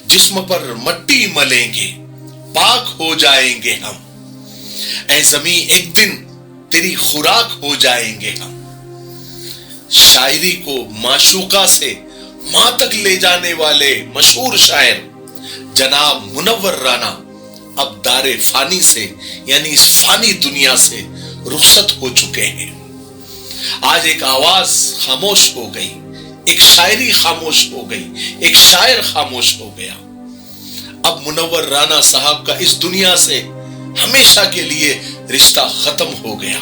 जिस्म पर मट्टी मलेंगे, पाक हो जाएंगे हम। ऐ ज़मीं एक दिन तेरी खुराक हो जाएंगे हम। शायरी को माशूका से मां तक ले जाने वाले मशहूर शायर जनाब मुनव्वर राना अब दारे फानी से यानी इस फानी दुनिया से रुखसत हो चुके हैं। आज एक आवाज खामोश हो गई, एक शायरी खामोश हो गई, एक शायर खामोश हो गया। अब मुनव्वर राना साहब का इस दुनिया से हमेशा के लिए रिश्ता खत्म हो गया।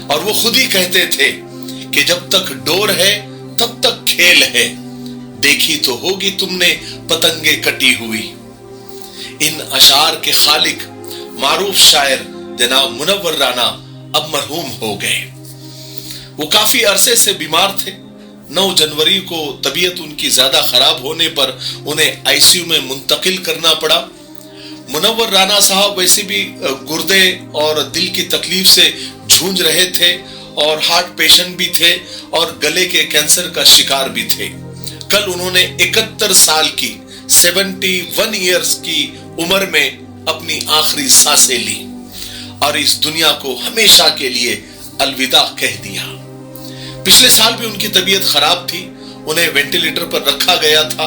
और वो खुद ही कहते थे कि जब तक डोर है तब तक खेल है, देखी तो होगी तुमने पतंगे कटी हुई। इन अशार के खालिक मारूफ शायर जनाब मुनव्वर राना अब मरहूम हो गए। वो काफी अरसे से बीमार थे। 9 जनवरी को तबीयत उनकी ज्यादा खराब होने पर उन्हें आईसीयू में मुंतकिल करना पड़ा। मुनव्वर राना साहब वैसे भी गुर्दे और दिल की तकलीफ से जूझ रहे थे और हार्ट पेशेंट भी थे और गले के कैंसर का शिकार भी थे। कल उन्होंने 71 साल की 71 इयर्स की उम्र में अपनी आखिरी सांसें ली और इस दुनिया को हमेशा के लिए अलविदा कह दिया। पिछले साल भी उनकी तबीयत खराब थी, उन्हें वेंटिलेटर पर रखा गया था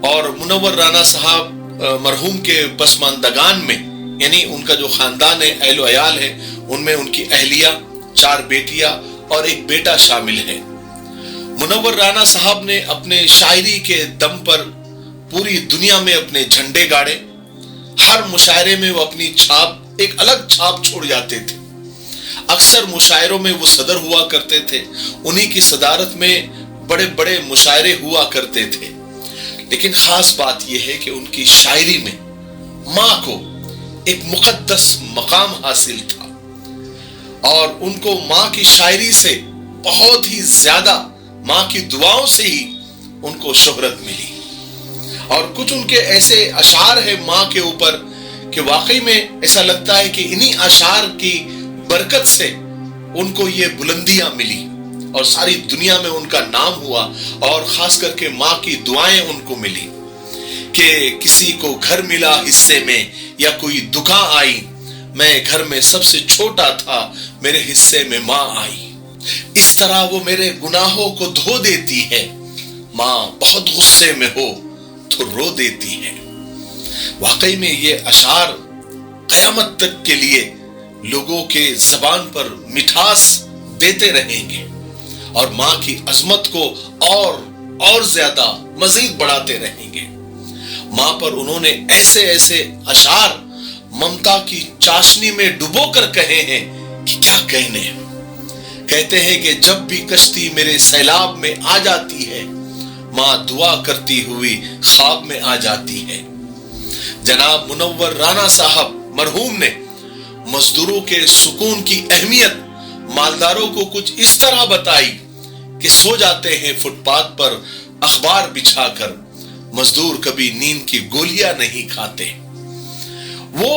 और मुनव्वर राना साहब मरहूम के पसमानदगान में यानी उनका जो खानदान है, अहलो अयाल है, उनमें उनकी अहलिया, 4 बेटियां और एक बेटा शामिल है। मुनव्वर राना साहब ने अपने शायरी के दम पर पूरी दुनिया में अपने झंडे गाड़े। हर मुशायरे में वो अपनी छाप, एक अलग छाप छोड़ जाते थे। अक्सर मुशायरों में वो सदर हुआ करते थे, उन्हीं की सदारत में बड़े बड़े मुशायरे हुआ करते थे। लेकिन खास बात यह है कि उनकी शायरी में मां को एक मुकद्दस मकाम हासिल था और उनको मां की शायरी से बहुत ही ज्यादा मां की दुआओं से ही उनको शोहरत मिली। और कुछ उनके ऐसे अशार है मां के ऊपर कि वाकई में ऐसा लगता है कि इन्हीं अशार की बरकत से उनको ये बुलंदियां मिली और सारी दुनिया में उनका नाम हुआ और खास करके मां की दुआएं उनको मिली कि किसी को घर मिला हिस्से में या कोई दुआ आई, मैं घर में सबसे छोटा था, मेरे हिस्से में मां आई। इस तरह वो मेरे गुनाहों को धो देती है, मां बहुत गुस्से में हो तो रो देती है। वाकई में ये अशार कयामत तक के लिए लोगों के जबान पर मिठास देते रहेंगे और मां की अजमत को और ज्यादा मजीद बढ़ाते रहेंगे। मां पर उन्होंने ऐसे ऐसे अशार ममता की चाशनी में डुबो कर कहे हैं कि क्या कहने। कहते हैं कि जब भी कश्ती मेरे सैलाब में आ जाती है, मां दुआ करती हुई ख्वाब में आ जाती है। जनाब मुनव्वर राना साहब मरहूम ने मजदूरों के सुकून की अहमियत मालदारों को कुछ इस तरह बताई कि सो जाते हैं फुटपाथ पर अखबार बिछाकर, मजदूर कभी नींद की गोलियां नहीं खाते। वो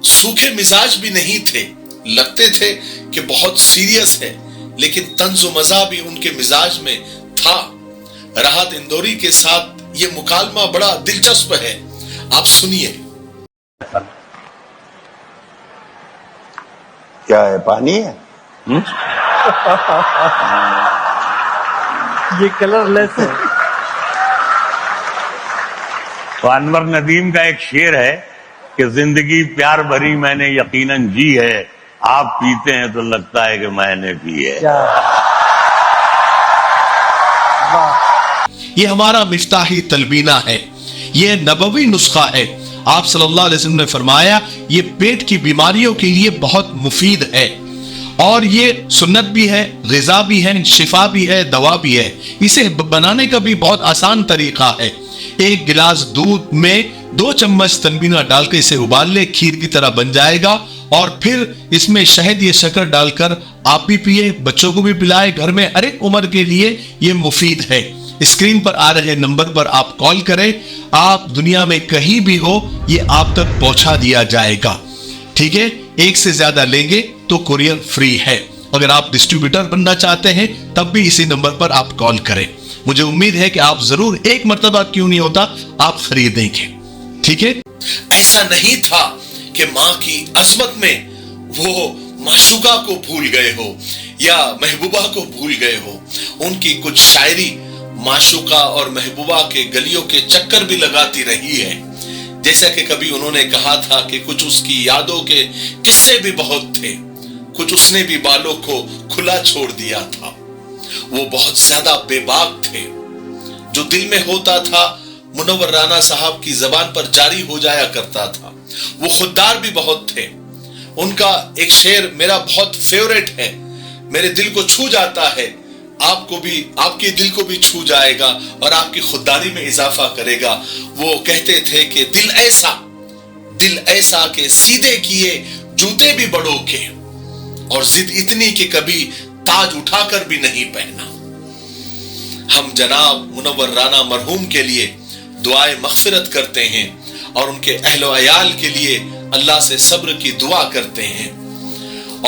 सूखे मिजाज भी नहीं थे, लगते थे कि बहुत सीरियस है, लेकिन तंज़ो मज़ा भी उनके मिजाज में था। राहत इंदौरी के साथ ये मुकालमा बड़ा दिलचस्प है, आप सुनिए। क्या है, पानी है? ये कलरलेस है। तो अनवर नदीम का एक शेर है कि जिंदगी प्यार भरी मैंने यकीनन जी है, आप पीते हैं तो लगता है कि मैंने पी है। ये हमारा मिफ्ताही तलबीना है, ये नबवी नुस्खा है। आप सल्लल्लाहु अलैहि वसल्लम ने फरमाया ये पेट की बीमारियों के लिए बहुत मुफीद है और ये सुन्नत भी है, ग़िज़ा भी है, शिफा भी है, दवा भी है। इसे बनाने का भी बहुत आसान तरीका है। 1 गिलास दूध में 2 चम्मच तलबीना डालकर इसे उबाल ले, खीर की तरह बन जाएगा और फिर इसमें शहद या शक्कर डालकर आप भी पिए, बच्चों को भी पिलाए। घर में हर एक उम्र के लिए ये मुफीद है। स्क्रीन पर आ रहे नंबर पर आप कॉल करें, आप दुनिया में कहीं भी हो ये आप तक पहुंचा दिया जाएगा। ठीक है, 1 से ज्यादा लेंगे तो कुरियर फ्री है। अगर आप डिस्ट्रीब्यूटर बनना चाहते हैं तब भी इसी नंबर पर आप कॉल करें। مجھے امید ہے کہ آپ ضرور ایک مرتبہ کیوں نہیں ہوتا آپ خریدیں گے. ٹھیک ہے؟ ایسا نہیں تھا کہ ماں کی عظمت میں وہ معشوقہ کو بھول گئے ہو یا محبوبہ کو بھول گئے ہو. ان کی کچھ شاعری معشوقہ اور محبوبہ کے گلیوں کے چکر بھی لگاتی رہی ہے. جیسا کہ کبھی انہوں نے کہا تھا کہ کچھ اس کی یادوں کے قصے بھی بہت تھے، کچھ اس نے بھی بالوں کو کھلا چھوڑ دیا تھا. وہ بہت زیادہ بے باک تھے. جو دل میں ہوتا تھا منور رانا صاحب کی زبان پر جاری ہو جایا کرتا تھا. وہ خوددار بھی بہت تھے. ان کا ایک شعر میرا بہت فیورٹ ہے، میرے دل کو چھو جاتا ہے، آپ کو بھی، آپ کے دل کو بھی چھو جائے گا اور آپ کی خودداری میں اضافہ کرے گا. وہ کہتے تھے کہ دل ایسا کہ سیدھے کیے جوتے بھی بڑوں کے، اور ضد اتنی کہ کبھی تاج اٹھا کر بھی نہیں پہنا. ہم جناب منور رانا مرحوم کے لیے دعائے مغفرت کرتے ہیں اور ان کے اہل و عیال کے لیے اللہ سے صبر کی دعا کرتے ہیں.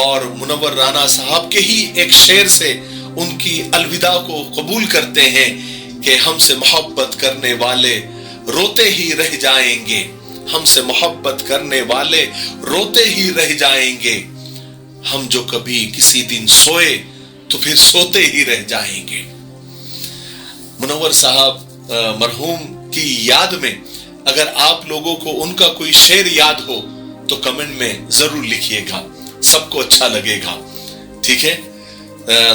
اور منور رانا صاحب کے ہی ایک شعر سے ان کی الوداع کو قبول کرتے ہیں کہ ہم سے محبت کرنے والے روتے ہی رہ جائیں گے، ہم سے محبت کرنے والے روتے ہی رہ جائیں گے، ہم جو کبھی کسی دن سوئے تو پھر سوتے ہی رہ جائیں گے. منور صاحب مرحوم کی یاد میں اگر آپ لوگوں کو ان کا کوئی شعر یاد ہو تو کمنٹ میں ضرور لکھیے گا، سب کو اچھا لگے گا. ٹھیک ہے؟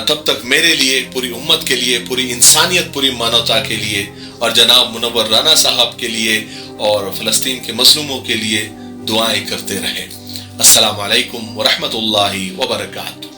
تب تک میرے لیے، پوری امت کے لیے، پوری انسانیت، پوری مانوتا کے لیے اور جناب منور رانا صاحب کے لیے اور فلسطین کے مظلوموں کے لیے دعائیں کرتے رہیں. السلام علیکم ورحمۃ اللہ وبرکاتہ.